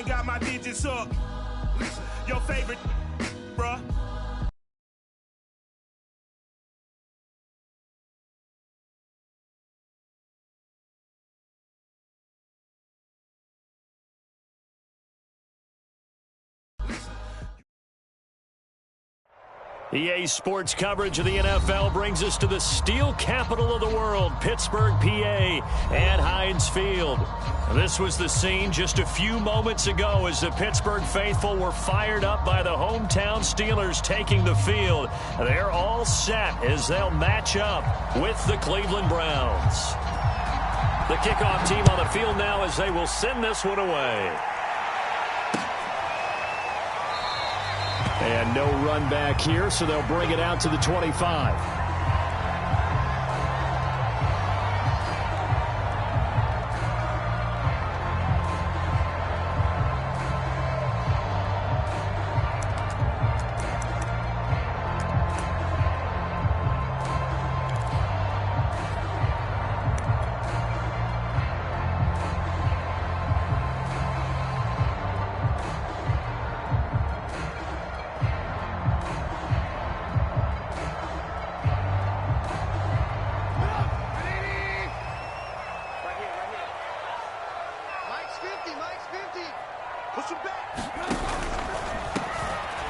ain't got my digits up. Your favorite, bruh. EA Sports coverage of the NFL brings us to the steel capital of the world, Pittsburgh, PA, and Heinz Field. This was the scene just a few moments ago as the Pittsburgh faithful were fired up by the hometown Steelers taking the field. They're all set as they'll match up with the Cleveland Browns. The kickoff team on the field now as they will send this one away. And no run back here, so they'll bring it out to the 25.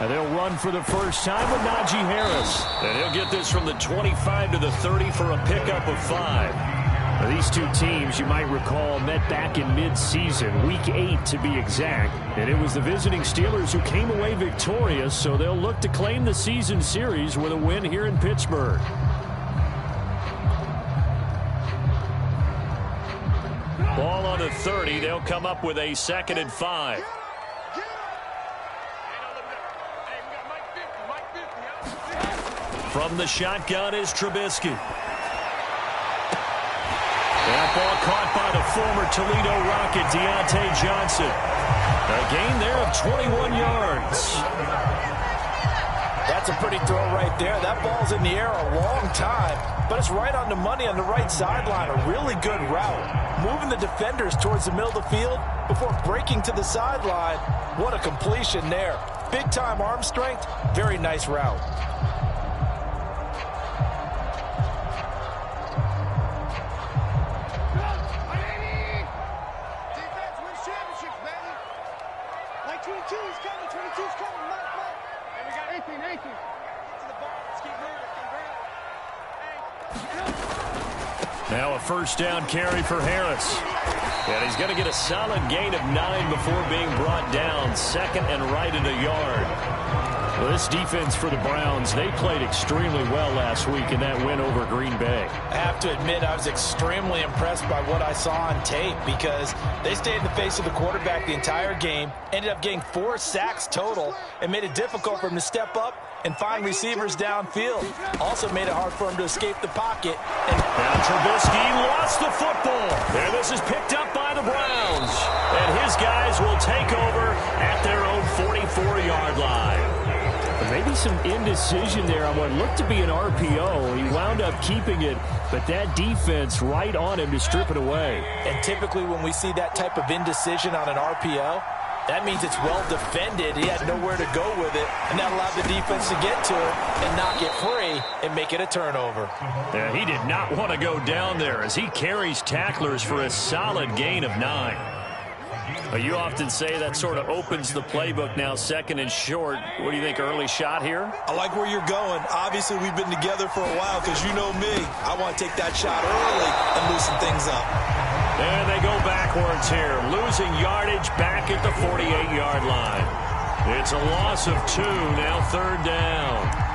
And they'll run for the first time with Najee Harris. And he'll get this from the 25 to the 30 for a pickup of 5. Now, these two teams, you might recall, met back in mid-season, Week 8 to be exact. And it was the visiting Steelers who came away victorious, so they'll look to claim the season series with a win here in Pittsburgh. Ball on the 30. They'll come up with a 2nd and 5. From the shotgun is Trubisky. That ball caught by the former Toledo Rocket, Deontay Johnson. A gain there of 21 yards. That's a pretty throw right there. That ball's in the air a long time, but it's right on the money on the right sideline. A really good route. Moving the defenders towards the middle of the field before breaking to the sideline. What a completion there. Big-time arm strength. Very nice route. Now a first down carry for Harris. And he's going to get a solid gain of 9 before being brought down. 2nd and right at a yard. Well, this defense for the Browns, they played extremely well last week in that win over Green Bay. I have to admit, I was extremely impressed by what I saw on tape because they stayed in the face of the quarterback the entire game, ended up getting 4 sacks total, and made it difficult for him to step up and find receivers downfield. Also made it hard for him to escape the pocket. And now Trubisky lost the football. And this is picked up by the Browns. And his guys will take over at their own 44-yard line. Maybe some indecision there on what looked to be an RPO. He wound up keeping it, but that defense right on him to strip it away. And typically when we see that type of indecision on an RPO, that means it's well defended. He had nowhere to go with it, and that allowed the defense to get to it and knock it free and make it a turnover. Yeah, he did not want to go down there as he carries tacklers for a solid gain of 9. You often say that sort of opens the playbook now, 2nd and short. What do you think, early shot here? I like where you're going. Obviously, we've been together for a while because you know me. I want to take that shot early and loosen things up. And they go backwards here, losing yardage back at the 48-yard line. It's a loss of 2, now 3rd down.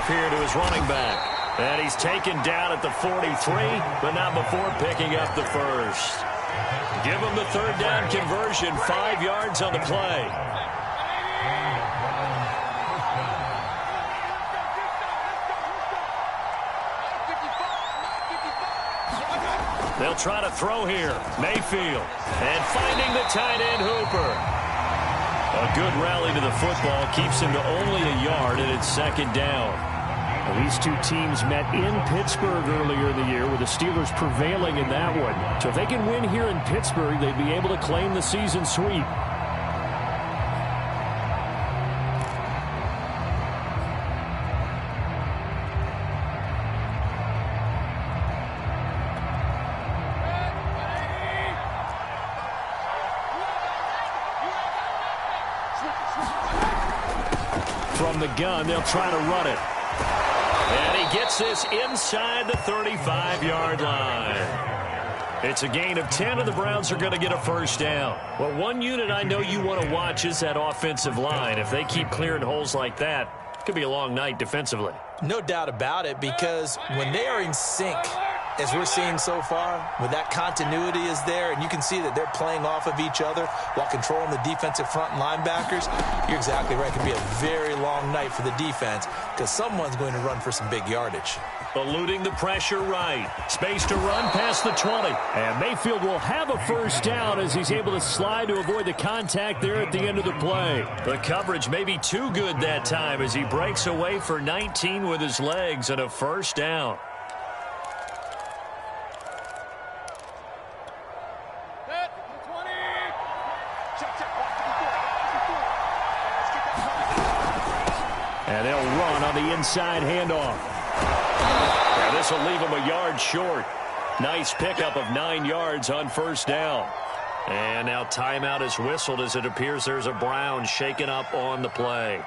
Here to his running back. And he's taken down at the 43, but not before picking up the first. Give him the 3rd down conversion, 5 yards on the play. They'll try to throw here. Mayfield. And finding the tight end Hooper. A good rally to the football keeps him to only a yard, and It's second down. Well, these two teams met in Pittsburgh earlier in the year with the Steelers prevailing in that one. So if they can win here in Pittsburgh, they'd be able to claim the season sweep. From the gun, they'll try to run it. And he gets this inside the 35-yard line. It's a gain of 10, and the Browns are going to get a first down. Well, one unit I know you want to watch is that offensive line. If they keep clearing holes like that, it could be a long night defensively. No doubt about it, because when they are in sync, as we're seeing so far, when that continuity is there, and you can see that they're playing off of each other while controlling the defensive front and linebackers, you're exactly right. It could be a very long night for the defense because someone's going to run for some big yardage. Eluding the pressure right. Space to run past the 20. And Mayfield will have a first down as he's able to slide to avoid the contact there at the end of the play. The coverage may be too good that time as he breaks away for 19 with his legs and a first down. And they'll run on the inside handoff. And this will leave him a yard short. Nice pickup of 9 yards on first down. And now timeout is whistled as it appears there's a Brown shaken up on the play.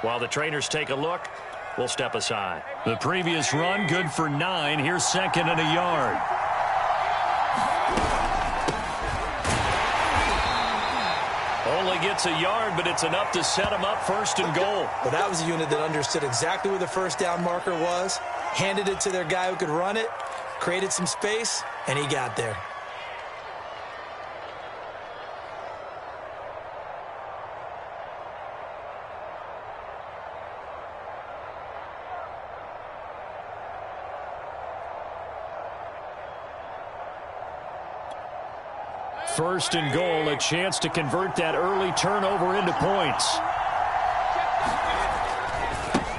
While the trainers take a look, we'll step aside. The previous run good for 9. Here's second and a yard. Only gets a yard, but it's enough to set him up first and goal. Well, that was a unit that understood exactly where the first down marker was, handed it to their guy who could run it, created some space, and he got there. First and goal, a chance to convert that early turnover into points.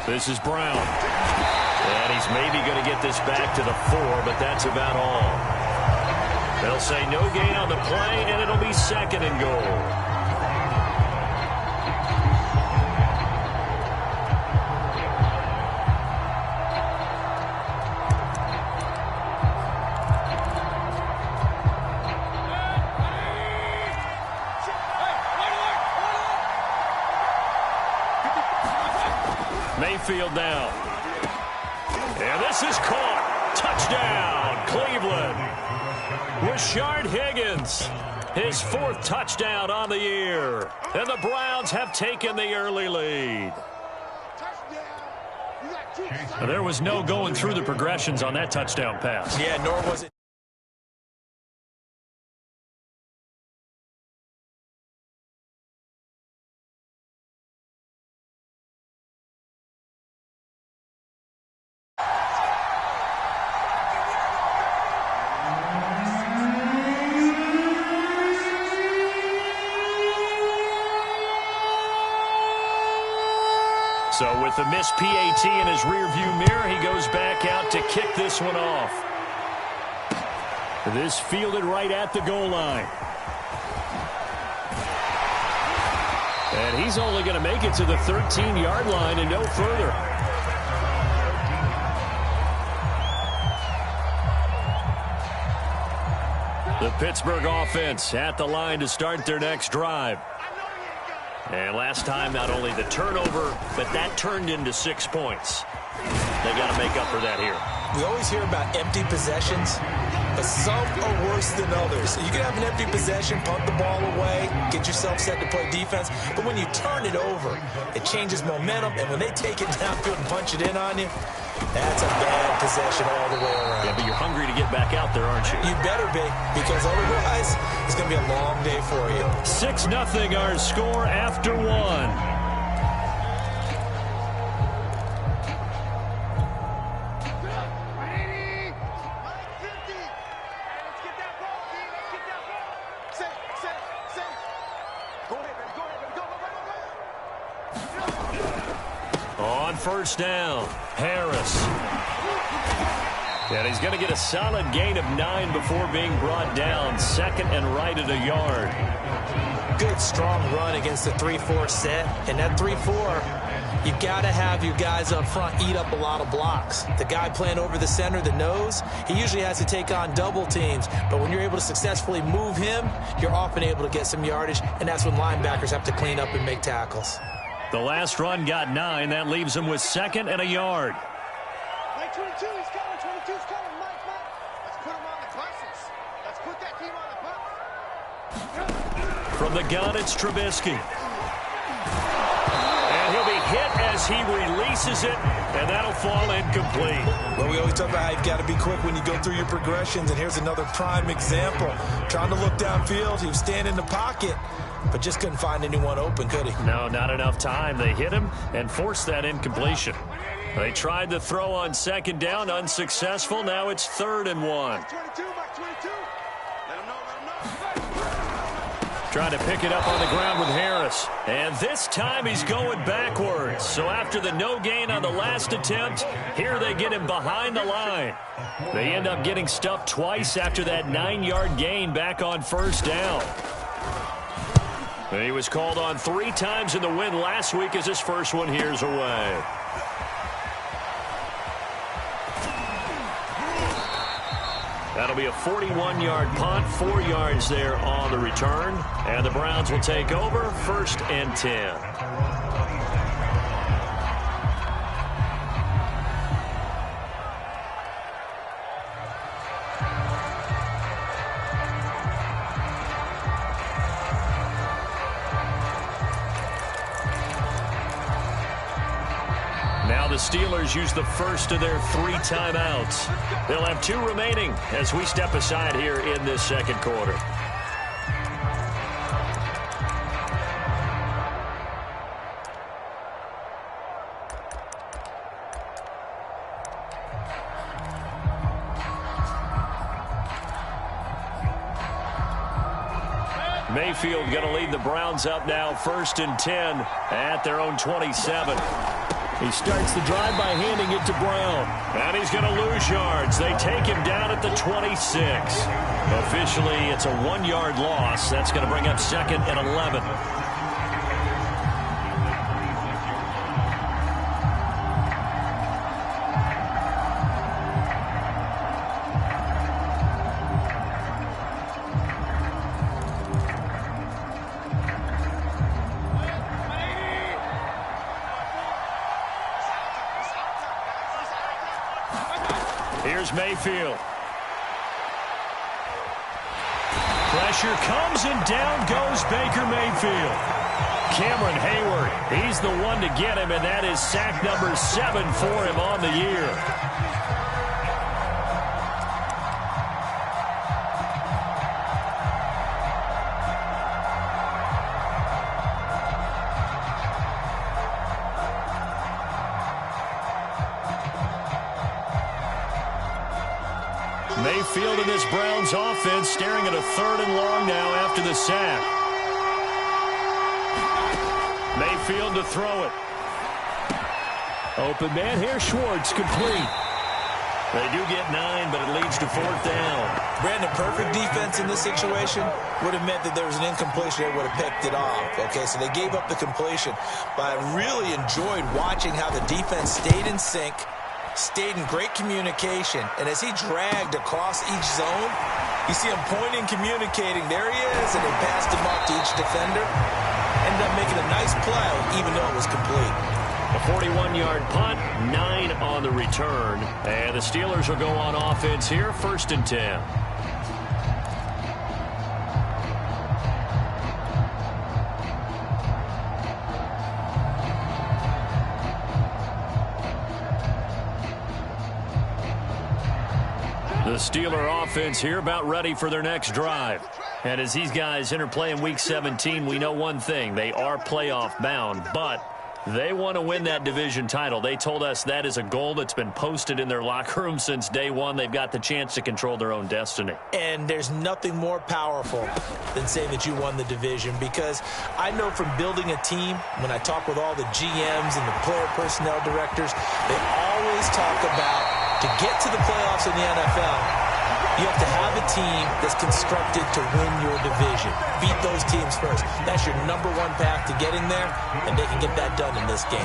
This is Brown. And he's maybe going to get this back to the 4, but that's about all. They'll say no gain on the play, and it'll be second and goal. Mayfield down. And this is caught. Touchdown, Cleveland. Rashard Higgins, his 4th touchdown on the year. And the Browns have taken the early lead. There was no going through the progressions on that touchdown pass. Yeah, nor was it. So with the missed PAT in his rearview mirror, he goes back out to kick this one off. This fielded right at the goal line. And he's only going to make it to the 13-yard line and no further. The Pittsburgh offense at the line to start their next drive. And last time, not only the turnover, but that turned into 6 points. They got to make up for that here. We always hear about empty possessions, but some are worse than others. You can have an empty possession, punt the ball away, get yourself set to play defense, but when you turn it over, it changes momentum, and when they take it downfield and punch it in on you, that's a bad possession all the way around. Yeah, but you're hungry to get back out there, aren't you? You better be, because otherwise, it's going to be a long day for you. 6-0 our score after 1. On first down, Harris. And he's going to get a solid gain of 9 before being brought down. Second and right at a yard. Good, strong run against the 3-4 set. And that 3-4, you've got to have your guys up front eat up a lot of blocks. The guy playing over the center, the nose, he usually has to take on double teams. But when you're able to successfully move him, you're often able to get some yardage. And that's when linebackers have to clean up and make tackles. The last run got 9. That leaves him with second and a yard. Mike 22, he's coming. 22's coming. Mike. Let's put him on the buses. Let's put that team on the bus. From the gun, it's Trubisky. And he'll be hit as he releases it, and that'll fall incomplete. Well, we always talk about how you've got to be quick when you go through your progressions, and here's another prime example. Trying to look downfield, he was standing in the pocket, but just couldn't find anyone open, could he? No, not enough time. They hit him and forced that incompletion. They tried to throw on second down, unsuccessful. Now it's 3rd and 1. Mike 22. Let him know. Trying to pick it up on the ground with Harris. And this time he's going backwards. So after the no gain on the last attempt, here they get him behind the line. They end up getting stuffed twice after that 9-yard gain back on first down. He was called on 3 times in the win last week as his first one here's away. That'll be a 41-yard punt, 4 yards there on the return. And the Browns will take over, 1st and 10. Now the Steelers use the first of their 3 timeouts. They'll have 2 remaining as we step aside here in this second quarter. Mayfield going to lead the Browns up now, 1st and 10 at their own 27. He starts the drive by handing it to Brown. And he's going to lose yards. They take him down at the 26. Officially, it's a 1-yard loss. That's going to bring up 2nd and 11. Here's Mayfield. Pressure comes and down goes Baker Mayfield. Cameron Hayward, he's the one to get him, and that is sack number 7 for him on the year. Mayfield in this Browns offense staring at a 3rd and long now after the sack. Mayfield to throw it. Open man here, Schwartz, complete. They do get 9, but it leads to 4th down. Brandon, perfect defense in this situation would have meant that there was an incompletion. They would have picked it off. Okay, so they gave up the completion. But I really enjoyed watching how the defense stayed in sync, stayed in great communication, and as he dragged across each zone, you see him pointing, communicating. There he is, and they passed him up to each defender. Ended up making a nice play, even though it was complete. A 41-yard punt, 9 on the return, and the Steelers will go on offense here, 1st and 10. The Steeler offense here about ready for their next drive. And as these guys interplay in Week 17, we know one thing. They are playoff bound, but They want to win that division title. They told us that is a goal that's been posted in their locker room since day one. They've got the chance to control their own destiny. And there's nothing more powerful than saying that you won the division, because I know from building a team, when I talk with all the GMs and the player personnel directors, they always talk about, to get to the playoffs in the NFL, you have to have a team that's constructed to win your division. Beat those teams first. That's your number one path to getting there, and they can get that done in this game.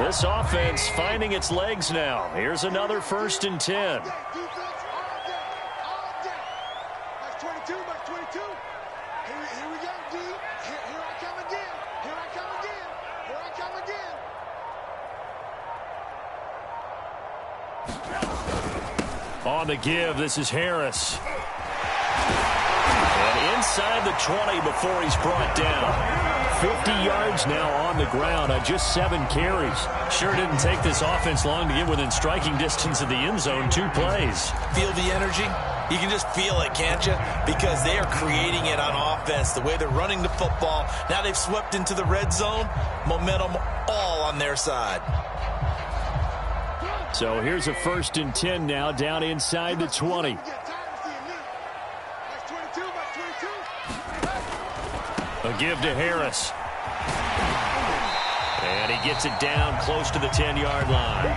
This offense finding its legs now. Here's another 1st and 10. Defense all day, all day. That's 22, that's 22. Here we go, D. Here I come again. Here I come again. Here I come again. On the give, this is Harris. And inside the 20 before he's brought down. 50 yards now on the ground on just 7 carries. Sure didn't take this offense long to get within striking distance of the end zone. 2 plays. Feel the energy? You can just feel it, can't you? Because they are creating it on offense. The way they're running the football. Now they've swept into the red zone. Momentum all on their side. So here's a 1st and 10 now, down inside the 20. A give to Harris. And he gets it down close to the 10-yard line.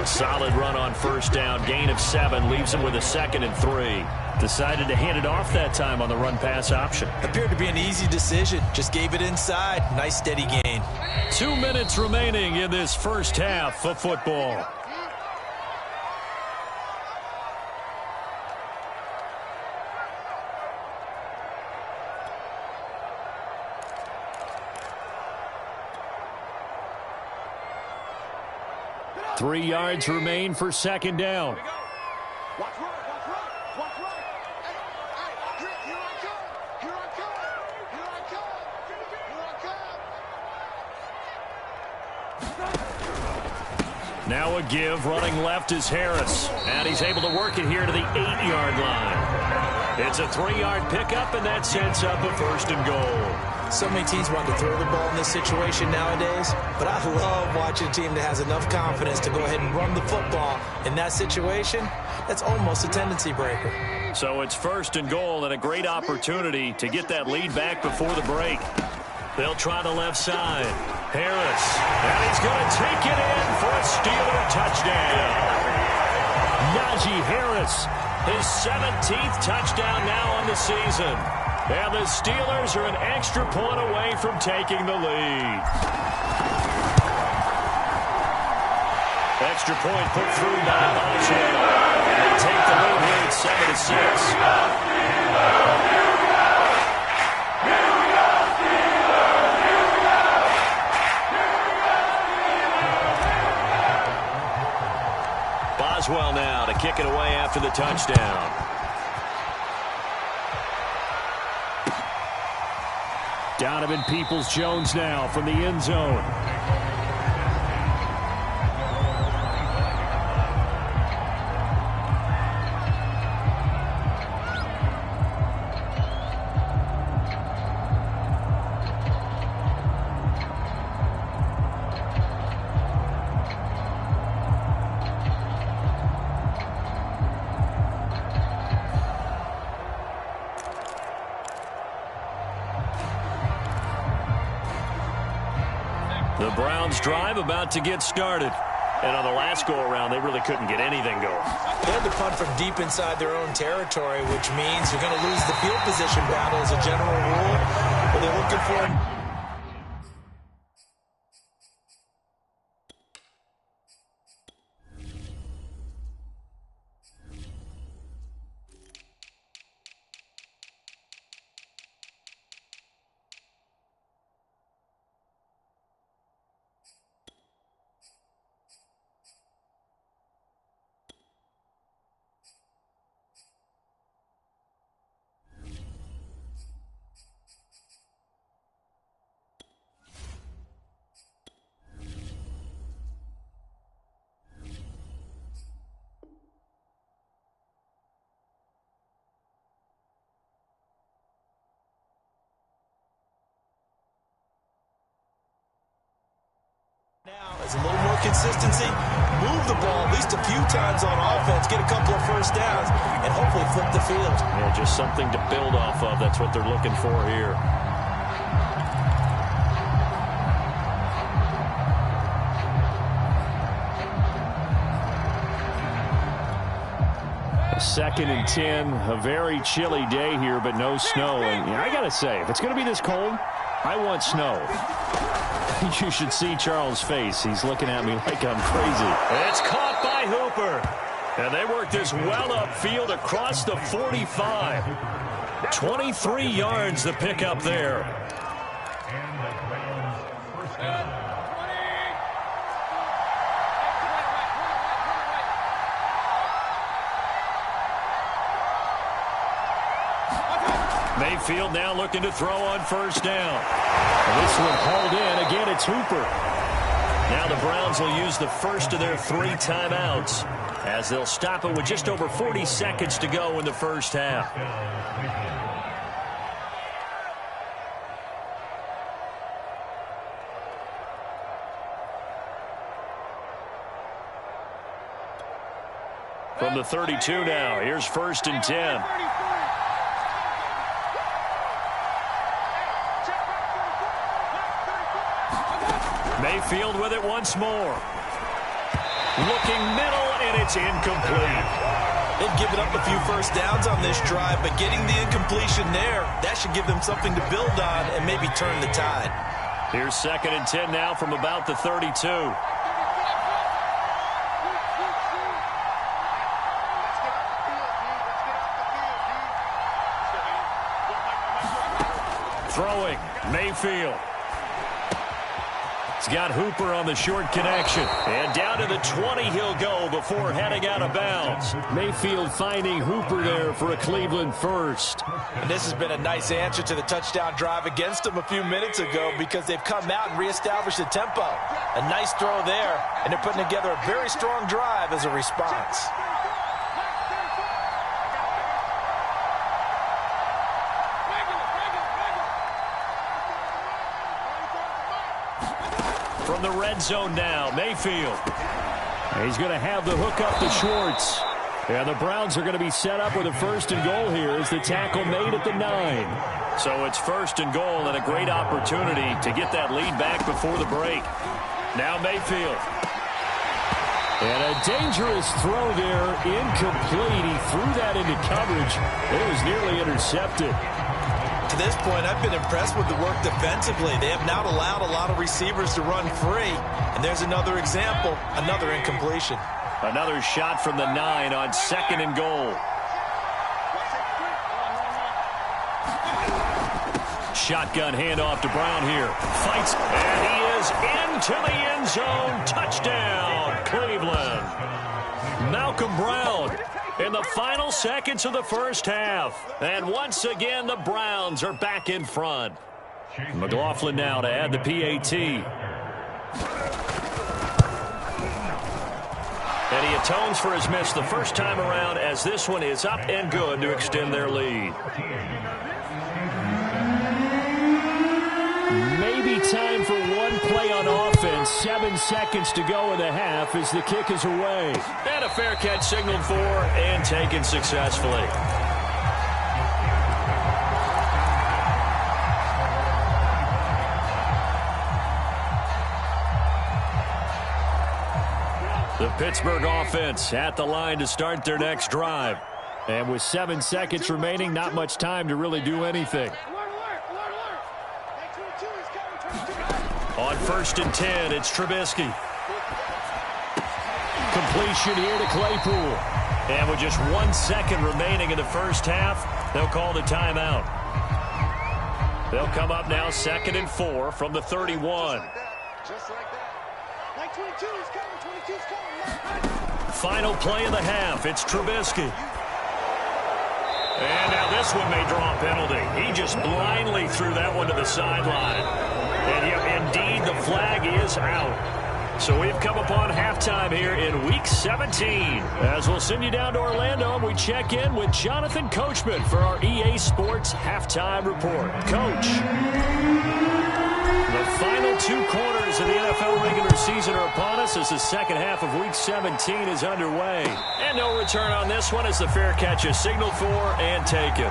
A solid run on 1st down. Gain of 7 leaves him with a 2nd and 3. Decided to hand it off that time on the run-pass option. Appeared to be an easy decision. Just gave it inside. Nice steady gain. 2 minutes remaining in this first half of football. Three yards remain for 2nd down. Watch right, watch right, watch right. Hey, here I come. Here I come. Here I come. Here I come. Now a give. Running left is Harris. And he's able to work it here to the 8-yard line. It's a 3-yard pickup, and that sets up a 1st and goal. So many teams want to throw the ball in this situation nowadays, but I love watching a team that has enough confidence to go ahead and run the football. In that situation, that's almost a tendency breaker. So it's 1st and goal, and a great opportunity to get that lead back before the break. They'll try the left side. Harris, and he's going to take it in for a Steeler touchdown. Najee Harris, his 17th touchdown now on the season. And the Steelers are an extra point away from taking the lead. Extra point put through by Boswell. And they take the lead here at 7-6. Boswell now to kick it away after the touchdown. Donovan Peoples-Jones now from the end zone. The Browns drive about to get started. And on the last go-around, they really couldn't get anything going. They had to punt from deep inside their own territory, which means you're going to lose the field position battle as a general rule. But they're looking for him. guys. A little more consistency, move the ball at least a few times on offense, get a couple of first downs, and hopefully flip the field. Yeah, just something to build off of. That's what they're looking for here. Second and 10, a very chilly day here, but no snow. And I got to say, if it's going to be this cold, I want snow. You should see Charles' face. He's looking at me like I'm crazy. It's caught by Hooper. And they work this well upfield across the 45. 23 yards the pickup there. Mayfield now looking to throw on first down. And this one hauled in. Again, it's Hooper. Now the Browns will use the first of their 3 timeouts as they'll stop it with just over 40 seconds to go in the first half. From the 32 now, here's first and 10. Mayfield with it once more. Looking middle, and it's incomplete. They've given up a few first downs on this drive, but getting the incompletion there, that should give them something to build on and maybe turn the tide. Here's second and 10 now from about the 32. Throwing, Mayfield. He's got Hooper on the short connection. And down to the 20 he'll go before heading out of bounds. Mayfield finding Hooper there for a Cleveland first. And this has been a nice answer to the touchdown drive against them a few minutes ago because they've come out and reestablished the tempo. A nice throw there, and they're putting together a very strong drive as a response. From the red zone now, Mayfield. He's going to have the hook up to Schwartz. And the Browns are going to be set up with a first and goal here as the tackle made at the 9. So it's first and goal and a great opportunity to get that lead back before the break. Now Mayfield. And a dangerous throw there, incomplete. He threw that into coverage. It was nearly intercepted. To this point, I've been impressed with the work defensively. They have not allowed a lot of receivers to run free. And there's another example, another incompletion. Another shot from the 9 on second and goal. Shotgun handoff to Brown here. Fights, and he is into the end zone. Touchdown, Cleveland. Malcolm Brown in the final seconds of the first half. And once again, the Browns are back in front. McLaughlin now to add the PAT. And he atones for his miss the first time around as this one is up and good to extend their lead. Maybe time for one play on offense. 7 seconds to go in the half as the kick is away. And a fair catch signaled for and taken successfully. The Pittsburgh offense at the line to start their next drive. And with 7 seconds remaining, not much time to really do anything. On first and 10, it's Trubisky. Completion here to Claypool. And with just 1 second remaining in the first half, they'll call the timeout. They'll come up now second and 4 from the 31. Just like that. Like 22 is coming, 22 is coming. Final play of the half, it's Trubisky. And now this one may draw a penalty. He just blindly threw that one to the sideline. And yeah, indeed, the flag is out. So we've come upon halftime here in Week 17. As we'll send you down to Orlando, and we check in with Jonathan Coachman for our EA Sports Halftime Report. Coach. The final 2 quarters of the NFL regular season are upon us as the second half of Week 17 is underway. And no return on this one as the fair catch is signaled for and taken.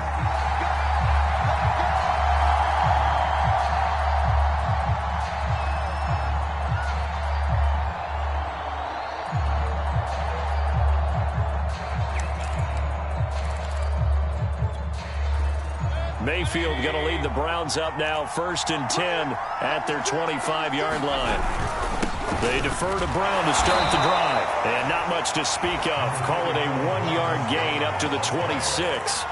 Mayfield going to lead the Browns up now, 1st and 10 at their 25-yard line. They defer to Brown to start the drive. And not much to speak of. Call it a 1-yard gain up to the 26.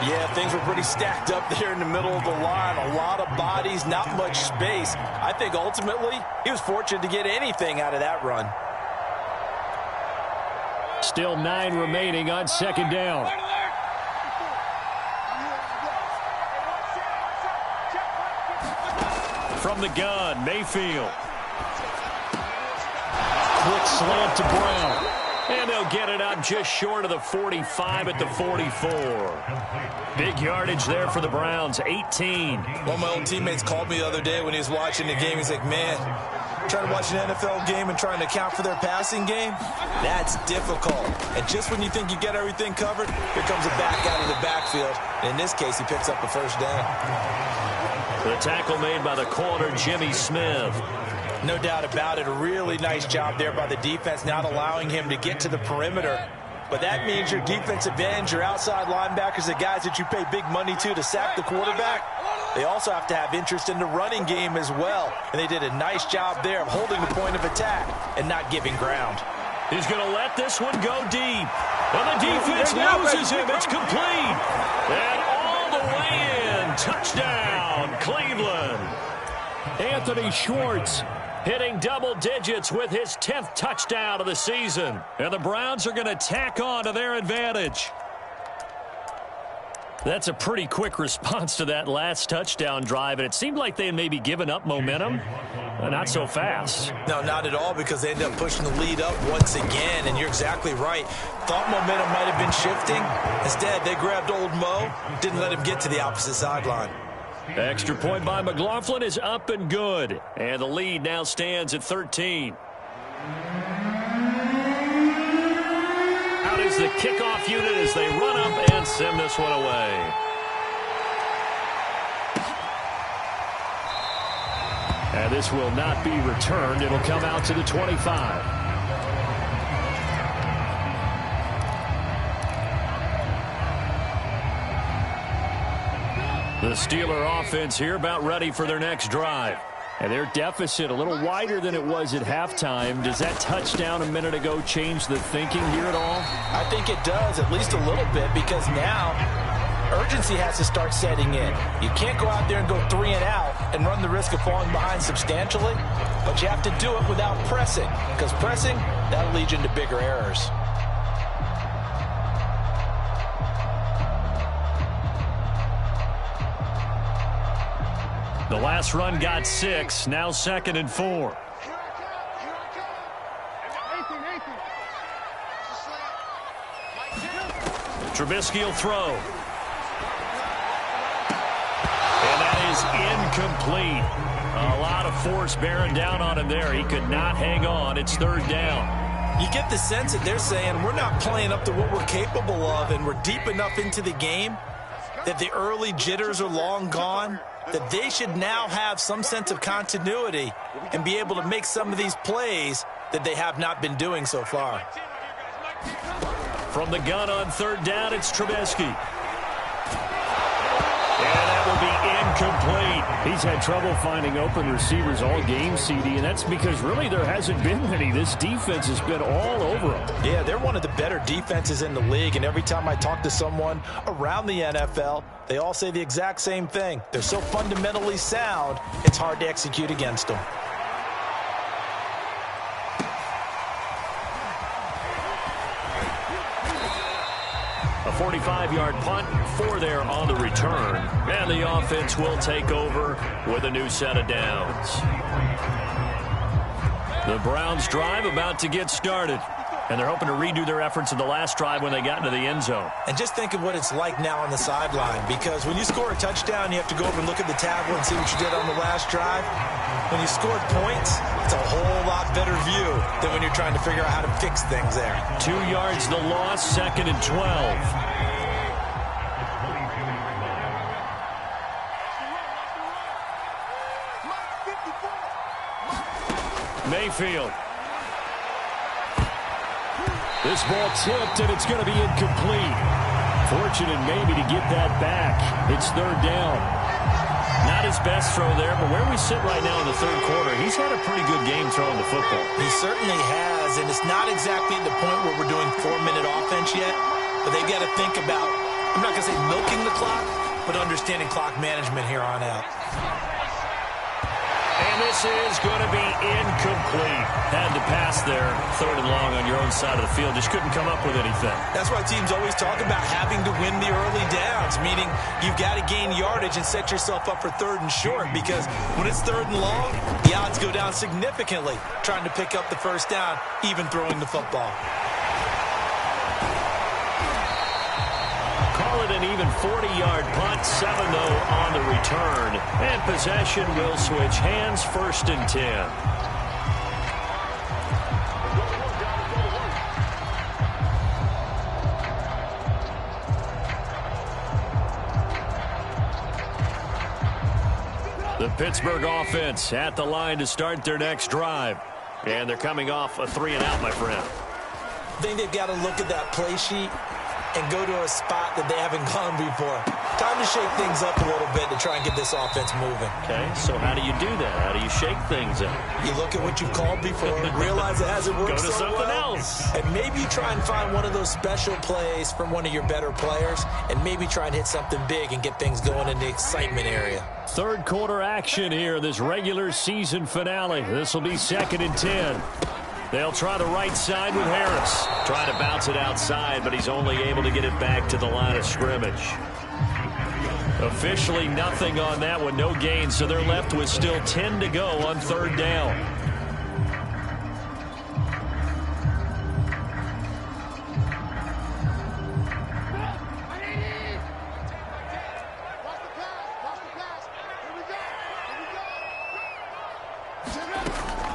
Yeah, things were pretty stacked up there in the middle of the line. A lot of bodies, not much space. I think ultimately he was fortunate to get anything out of that run. Still 9 remaining on 2nd down. From the gun, Mayfield. Quick slant to Brown. And they'll get it up just short of the 45 at the 44. Big yardage there for the Browns, 18. One of my old teammates called me the other day when he was watching the game. He's like, man, trying to watch an NFL game and trying to account for their passing game, that's difficult. And just when you think you get everything covered, here comes a back out of the backfield. And in this case, he picks up the 1st down. The tackle made by the corner, Jimmy Smith. No doubt about it. A really nice job there by the defense, not allowing him to get to the perimeter. But that means your defensive ends, your outside linebackers, the guys that you pay big money to sack the quarterback, they also have to have interest in the running game as well. And they did a nice job there of holding the point of attack and not giving ground. He's going to let this one go deep. And the defense loses him. It's complete. And all the way in. Touchdown, Cleveland. Anthony Schwartz hitting double digits with his 10th touchdown of the season. And the Browns are going to tack on to their advantage. That's a pretty quick response to that last touchdown drive, and it seemed like they had maybe given up momentum. Not so fast. No, not at all, because they ended up pushing the lead up once again, and you're exactly right. Thought momentum might have been shifting. Instead, they grabbed old Mo, didn't let him get to the opposite sideline. Extra point by McLaughlin is up and good. And the lead now stands at 13. Out is the kickoff unit as they run up and send this one away. And this will not be returned. It'll come out to the 25. The Steeler offense here about ready for their next drive. And their deficit a little wider than it was at halftime. Does that touchdown a minute ago change the thinking here at all? I think it does, at least a little bit, because now urgency has to start setting in. You can't go out there and go 3 and out and run the risk of falling behind substantially, but you have to do it without pressing, because pressing, that'll lead you into bigger errors. The last run got 6, now 2nd and 4. Trubisky will throw. And that is incomplete. A lot of force bearing down on him there. He could not hang on. It's 3rd down. You get the sense that they're saying we're not playing up to what we're capable of, and we're deep enough into the game that the early jitters are long gone, that they should now have some sense of continuity and be able to make some of these plays that they have not been doing so far. From the gun on 3rd down, it's Trubisky. And that will be incomplete. He's had trouble finding open receivers all game, CD, and that's because really there hasn't been many. This defense has been all over them. Yeah, they're one of the better defenses in the league, and every time I talk to someone around the NFL, they all say the exact same thing. They're so fundamentally sound, it's hard to execute against them. A 45-yard punt, 4 there on the return. And the offense will take over with a new set of downs. The Browns drive about to get started. And they're hoping to redo their efforts in the last drive when they got into the end zone. And just think of what it's like now on the sideline, because when you score a touchdown, you have to go over and look at the tablet and see what you did on the last drive. When you scored points, it's a whole lot better view than when you're trying to figure out how to fix things there. 2 yards the loss, 2nd and 12. Mayfield. This ball tipped, and it's going to be incomplete. Fortunate maybe to get that back. It's 3rd down. Not his best throw there, but where we sit right now in the 3rd quarter, he's had a pretty good game throwing the football. He certainly has, and it's not exactly at the point where we're doing 4-minute offense yet, but they've got to think about, I'm not going to say milking the clock, but understanding clock management here on out. And this is going to be incomplete. Had to pass there, 3rd and long on your own side of the field. Just couldn't come up with anything. That's why teams always talk about having to win the early downs, meaning you've got to gain yardage and set yourself up for 3rd and short, because when it's 3rd and long, the odds go down significantly trying to pick up the 1st down, even throwing the football. Call it an even 40-yard punt, 7 though on the return. And possession will switch hands, 1st and 10. The Pittsburgh offense at the line to start their next drive. And they're coming off a 3-and-out, my friend. I think they've got to look at that play sheet and go to a spot that they haven't gone before. Time to shake things up a little bit to try and get this offense moving. Okay, so how do you do that? How do you shake things up? You look at what you've called before, realize it hasn't worked Go to so something well, else. and maybe you try and find one of those special plays from one of your better players, and maybe try and hit something big and get things going in the excitement area. 3rd quarter action here, this regular season finale. This will be 2nd and 10. They'll try the right side with Harris. Trying to bounce it outside, but he's only able to get it back to the line of scrimmage. Officially nothing on that one, no gain, so they're left with still 10 to go on 3rd down.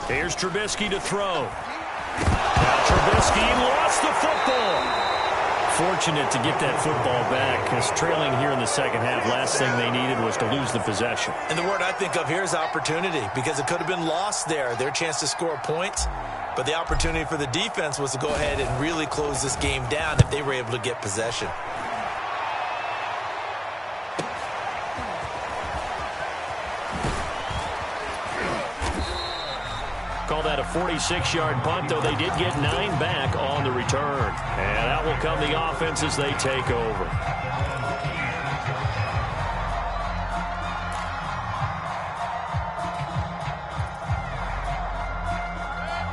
Here's Trubisky to throw. Now Trubisky lost the football. Fortunate to get that football back, because trailing here in the 2nd half, last thing they needed was to lose the possession. And the word I think of here is opportunity, because it could have been lost there, their chance to score points. But the opportunity for the defense was to go ahead and really close this game down if they were able to get possession. Call that a 46-yard punt, though they did get 9 back on the return. And out will come the offense as they take over.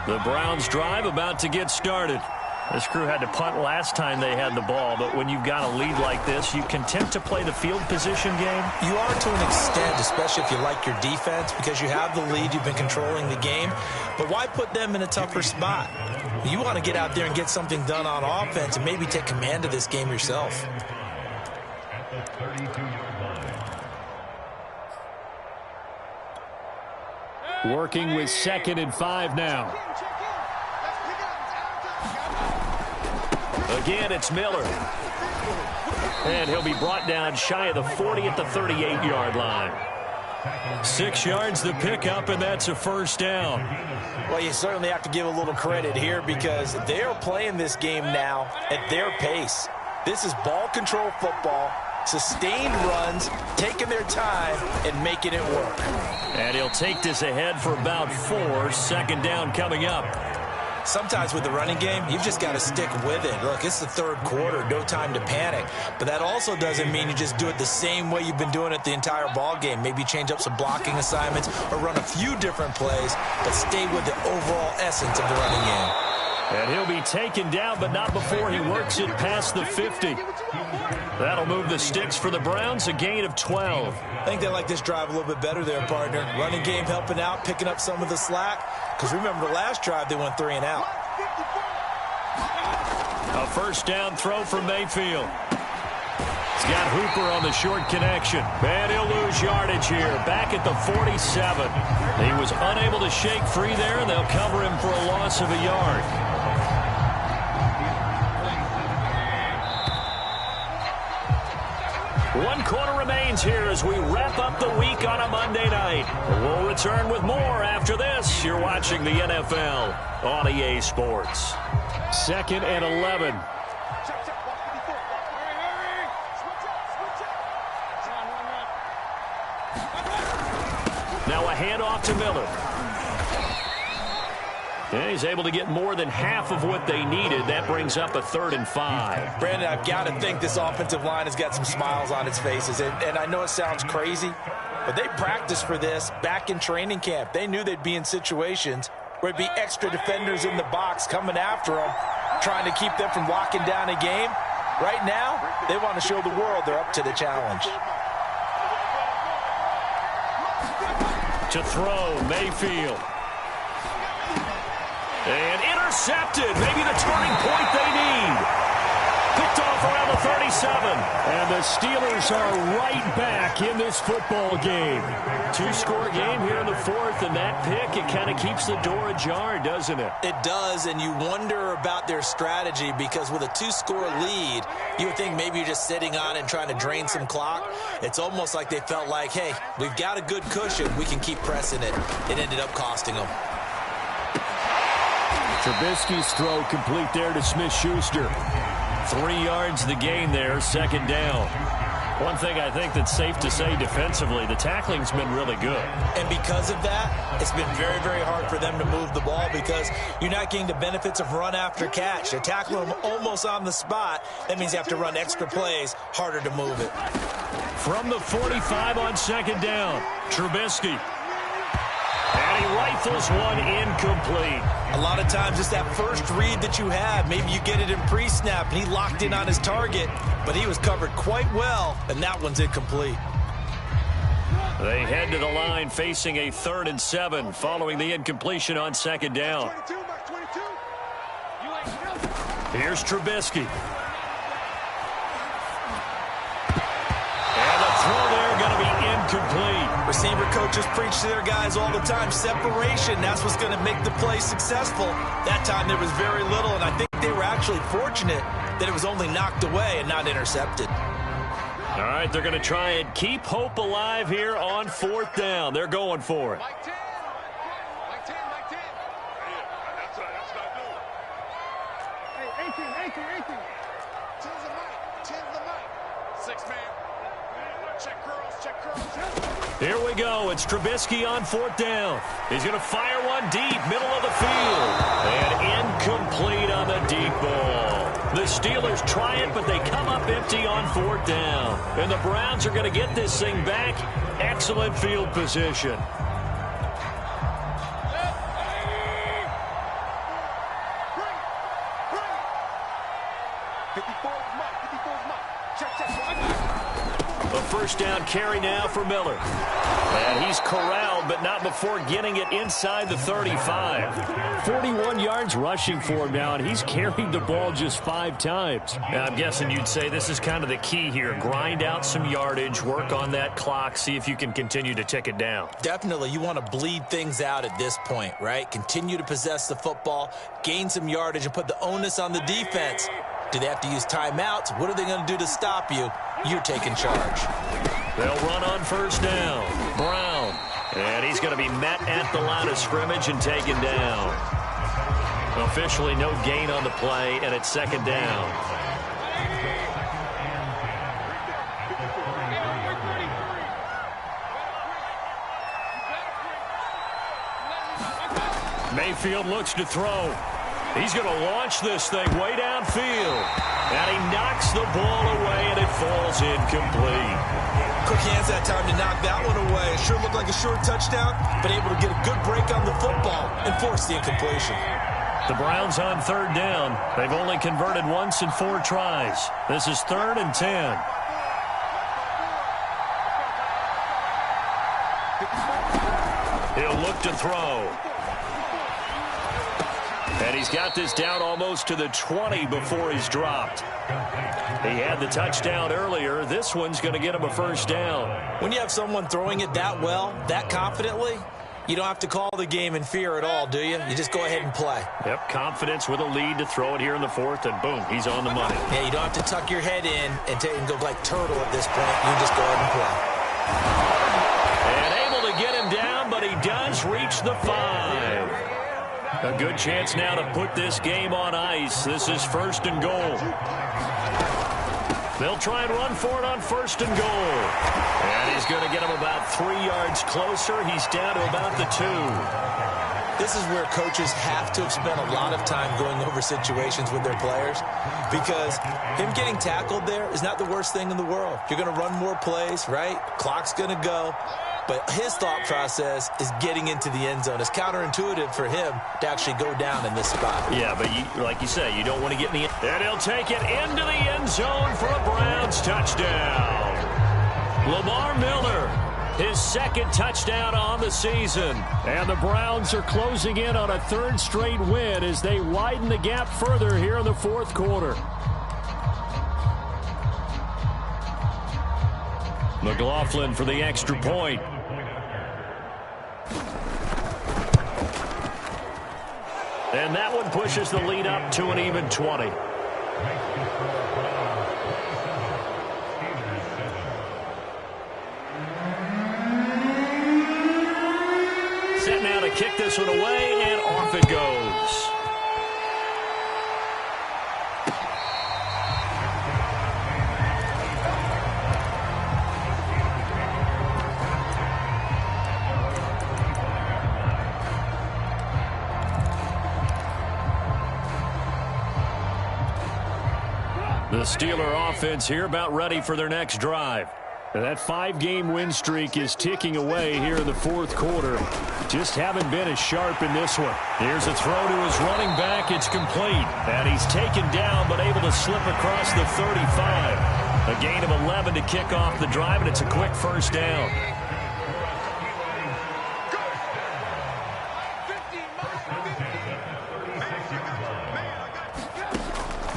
The Browns drive about to get started. This crew had to punt last time they had the ball, but when you've got a lead like this, you content to play the field position game? You are to an extent, especially if you like your defense, because you have the lead, you've been controlling the game. But why put them in a tougher spot? You want to get out there and get something done on offense and maybe take command of this game yourself. Working with 2nd and 5 now. Again, it's Miller. And he'll be brought down shy of the 40 at the 38-yard line. 6 yards the pickup, and that's a 1st down. Well, you certainly have to give a little credit here, because they are playing this game now at their pace. This is ball control football, sustained runs, taking their time, and making it work. And he'll take this ahead for about 4. 2nd down coming up. Sometimes with the running game, you've just got to stick with it. Look, it's the 3rd quarter, no time to panic. But that also doesn't mean you just do it the same way you've been doing it the entire ball game. Maybe change up some blocking assignments or run a few different plays, but stay with the overall essence of the running game. And he'll be taken down, but not before he works it past the 50. That'll move the sticks for the Browns, a gain of 12. I think they like this drive a little bit better there, partner. Running game helping out, picking up some of the slack. Because remember, the last drive, they went 3-and-out. First down throw for Mayfield. He's got Hooper on the short connection. And he'll lose yardage here. Back at the 47. He was unable to shake free there, and they'll cover him for a loss of a yard. One quarter remains here as we wrap up the week on a Monday night. We'll return with more after this. You're watching the NFL on EA Sports. 2nd and 11. Now a handoff to Miller. And he's able to get more than half of what they needed. That brings up a 3rd and 5. Brandon, I've got to think this offensive line has got some smiles on its faces. And I know it sounds crazy, but they practiced for this back in training camp. They knew they'd be in situations where there'd be extra defenders in the box coming after them, trying to keep them from locking down a game. Right now, they want to show the world they're up to the challenge. To throw, Mayfield. And intercepted. Maybe the turning point they need. Picked off around the 37. And the Steelers are right back in this football game. 2-score game here in the 4th, and that pick, it kind of keeps the door ajar, doesn't it? It does, and you wonder about their strategy because with a 2-score lead, you would think maybe you're just sitting on it and trying to drain some clock. It's almost like they felt like, hey, we've got a good cushion. We can keep pressing it. It ended up costing them. Trubisky's throw complete there to Smith-Schuster. 3 yards the gain there, 2nd down. One thing I think that's safe to say defensively, the tackling's been really good. And because of that, it's been very, very hard for them to move the ball because you're not getting the benefits of run after catch. They're tackling them almost on the spot. That means you have to run extra plays, harder to move it. From the 45 on 2nd down, Trubisky. And he rifles one incomplete. A lot of times it's that first read that you have. Maybe you get it in pre-snap, and he locked in on his target, but he was covered quite well, and that one's incomplete. They head to the line facing a 3rd and 7 following the incompletion on 2nd down. Here's Trubisky. And the throw there going to be incomplete. Receiver coaches preach to their guys all the time. Separation, that's what's going to make the play successful. That time there was very little, and I think they were actually fortunate that it was only knocked away and not intercepted. All right, they're going to try and keep hope alive here on 4th down. They're going for it. Like 10. Like 10, like 10. That's not doing. Hey, 18. 10's the mic. 10's the mic. 6 man. Check curls. Here we go. It's Trubisky on 4th down. He's going to fire one deep, middle of the field. And incomplete on the deep ball. The Steelers try it, but they come up empty on 4th down. And the Browns are going to get this thing back. Excellent field position. A first down carry now for Miller. And he's corralled, but not before getting it inside the 35. 41 yards rushing for him now, and he's carried the ball just 5 times. Now, I'm guessing you'd say this is kind of the key here. Grind out some yardage, work on that clock, see if you can continue to tick it down. Definitely, you want to bleed things out at this point, right? Continue to possess the football, gain some yardage, and put the onus on the defense. Do they have to use timeouts? What are they going to do to stop you? You're taking charge. They'll run on first down. Brown. And he's going to be met at the line of scrimmage and taken down. Officially no gain on the play, and it's 2nd down. Mayfield looks to throw. He's going to launch this thing way downfield. And he knocks the ball away, and it falls incomplete. Quick hands that time to knock that one away. It sure looked like a short touchdown, but able to get a good break on the football and force the incompletion. The Browns on 3rd down. They've only converted once in 4 tries. This is 3rd and 10. He'll look to throw. And he's got this down almost to the 20 before he's dropped. He had the touchdown earlier. This one's going to get him a first down. When you have someone throwing it that well, that confidently, you don't have to call the game in fear at all, do you? You just go ahead and play. Yep, confidence with a lead to throw it here in the fourth, and boom, he's on the money. Yeah, you don't have to tuck your head in and go like turtle at this point. You just go ahead and play. And able to get him down, but he does reach the 5. A good chance now to put this game on ice. This is first and goal. They'll try and run for it on first and goal. And he's going to get him about 3 yards closer. He's down to about the 2. This is where coaches have to have spent a lot of time going over situations with their players, because him getting tackled there is not the worst thing in the world. You're going to run more plays, right? Clock's going to go. But his thought process is getting into the end zone. It's counterintuitive for him to actually go down in this spot. Yeah, but like you say, you don't want to get in the end. And he'll take it into the end zone for a Browns touchdown. Lamar Miller, his second touchdown on the season. And the Browns are closing in on a third straight win as they widen the gap further here in the fourth quarter. McLaughlin for the extra point. And that one pushes the lead up to an even 20. Set now to kick this one away, and off it goes. The Steeler offense here about ready for their next drive. That 5-game win streak is ticking away here in the fourth quarter. Just haven't been as sharp in this one. Here's a throw to his running back. It's complete. And he's taken down but able to slip across the 35. A gain of 11 to kick off the drive, and it's a quick first down.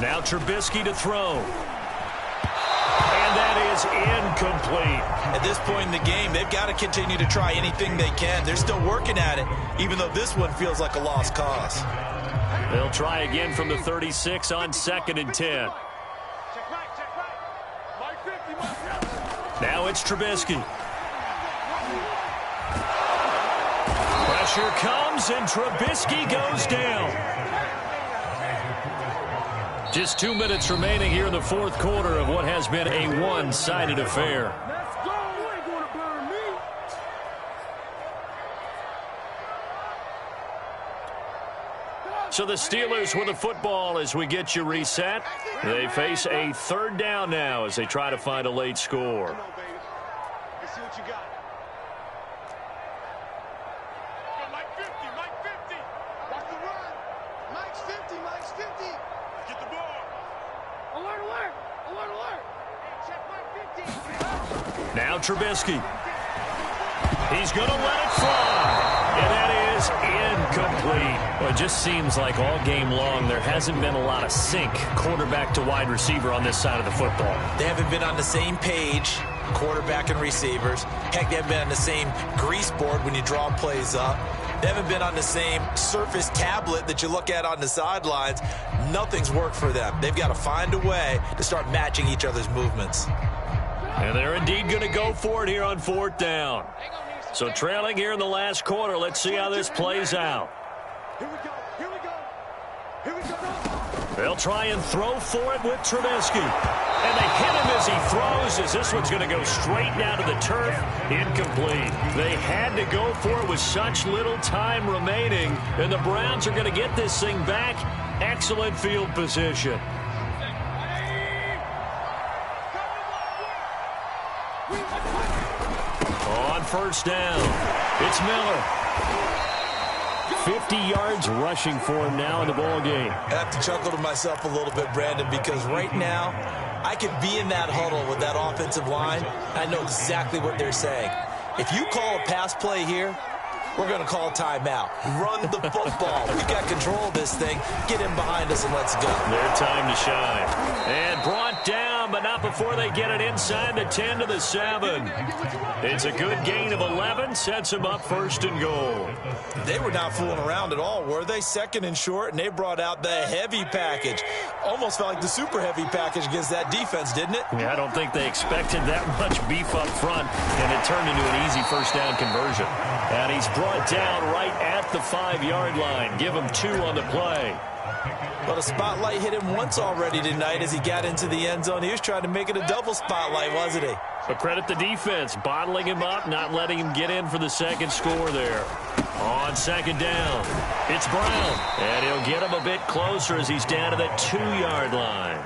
Now Trubisky to throw. And that is incomplete. At this point in the game, they've got to continue to try anything they can. They're still working at it, even though this one feels like a lost cause. They'll try again from the 36 on 2nd and 10. Now it's Trubisky. Pressure comes, and Trubisky goes down. Just 2 minutes remaining here in the fourth quarter of what has been a one-sided affair. Let's go. You ain't gonna burn me. So the Steelers with the football as we get you reset. They face a third down now as they try to find a late score. Come on, baby. Let's see what you got. Go, Mike 50, Mike 50. Watch the run. Mike's 50, Mike's 50. Get the ball. Alert, alert. Alert, alert. Hey, check Mike 50. Now Trubisky. He's going to let it fly. And that is incomplete. Well, it just seems like all game long there hasn't been a lot of sync quarterback to wide receiver on this side of the football. They haven't been on the same page, quarterback and receivers. Heck, they haven't been on the same grease board when you draw plays up. They haven't been on the same Surface tablet that you look at on the sidelines. Nothing's worked for them. They've got to find a way to start matching each other's movements. And they're indeed going to go for it here on fourth down. So trailing here in the last quarter, let's see how this plays out. Here we go. Here we go. Here we go. They'll try and throw for it with Trubisky. And they hit him as he throws, as this one's going to go straight down to the turf. Incomplete. They had to go for it with such little time remaining. And the Browns are going to get this thing back. Excellent field position. On first down, it's Miller. 50 yards rushing for him now in the ball game. I have to chuckle to myself a little bit, Brandon, because right now I could be in that huddle with that offensive line. I know exactly what they're saying. If you call a pass play here, we're going to call timeout. Run the football. We got control of this thing. Get him behind us and let's go. Their time to shine. And brought down, but not before they get it inside the 10 to the 7. It's a good gain of 11. Sets them up 1st and goal. They were not fooling around at all, were they? 2nd and short, and they brought out the heavy package. Almost felt like the super heavy package against that defense, didn't it? Yeah, I don't think they expected that much beef up front, and it turned into an easy 1st down conversion. And he's brought down right at the 5-yard line. Give him 2 on the play. But a spotlight hit him once already tonight as he got into the end zone. He was trying to make it a double spotlight, wasn't he? But credit the defense, bottling him up, not letting him get in for the 2nd score there. On 2nd down, it's Brown. And he'll get him a bit closer as he's down to the 2-yard line.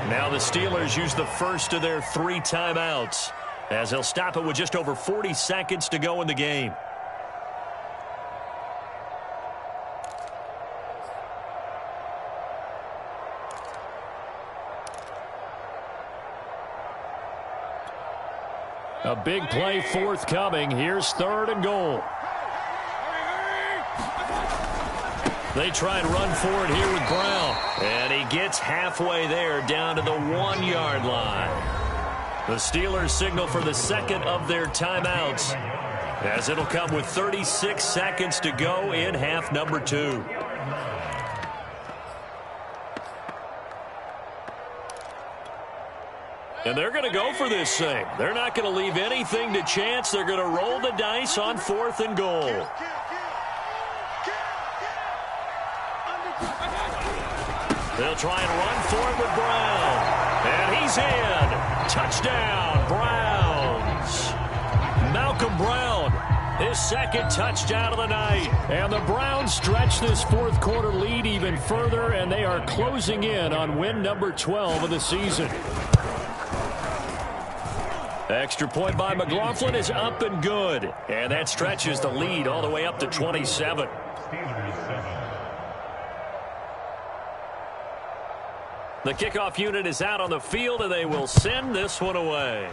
Now the Steelers use the first of their 3 timeouts, as they'll stop it with just over 40 seconds to go in the game. A big play forthcoming. Here's 3rd and goal. They try and run for it here with Brown. And he gets halfway there, down to the 1-yard line. The Steelers signal for the 2nd of their timeouts, as it'll come with 36 seconds to go in half number 2. And they're going to go for this thing. They're not going to leave anything to chance. They're going to roll the dice on 4th and goal. They'll try and run for it with Brown. And he's in. Touchdown, Browns. Malcolm Brown, his 2nd touchdown of the night. And the Browns stretch this 4th quarter lead even further, and they are closing in on win number 12 of the season. Extra point by McLaughlin is up and good. And that stretches the lead all the way up to 27. The kickoff unit is out on the field, and they will send this one away.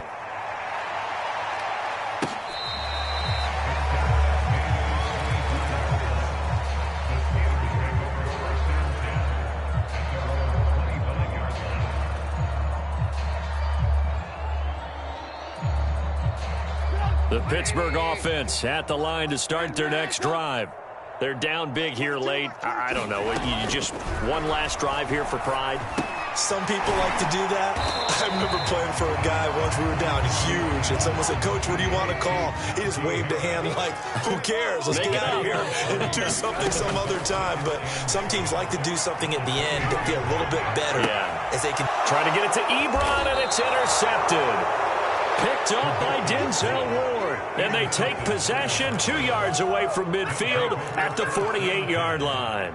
The Pittsburgh offense at the line to start their next drive. They're down big here late. I don't know. You just one last drive here for pride? Some people like to do that. I remember playing for a guy once. We were down huge, and someone said, "Coach, what do you want to call?" He just waved a hand like, "Who cares? Let's get out of here and do something some other time." But some teams like to do something at the end to feel a little bit better. Yeah. As they can try to get it to Ebron, and it's intercepted. Picked up by Denzel Ward. And they take possession 2 yards away from midfield at the 48-yard line.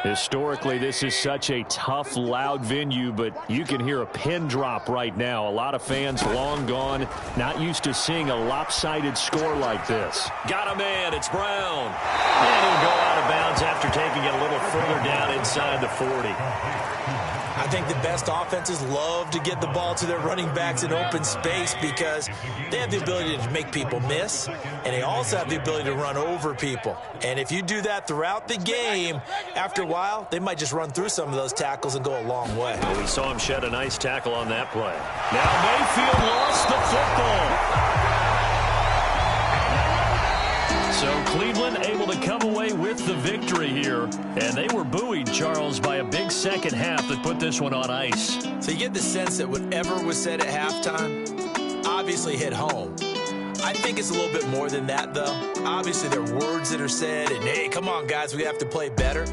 Historically, this is such a tough, loud venue, but you can hear a pin drop right now. A lot of fans long gone, not used to seeing a lopsided score like this. Got a man, it's Brown. And he'll go out of bounds after taking it a little further down inside the 40. I think the best offenses love to get the ball to their running backs in open space because they have the ability to make people miss, and they also have the ability to run over people. And if you do that throughout the game, after a while, they might just run through some of those tackles and go a long way. Well, we saw him shed a nice tackle on that play. Now Mayfield lost the football. So Cleveland able to come away with the victory here. And they were buoyed, Charles, by a big second half that put this one on ice. So you get the sense that whatever was said at halftime obviously hit home. I think it's a little bit more than that, though. Obviously, there are words that are said, and, hey, come on, guys, we have to play better.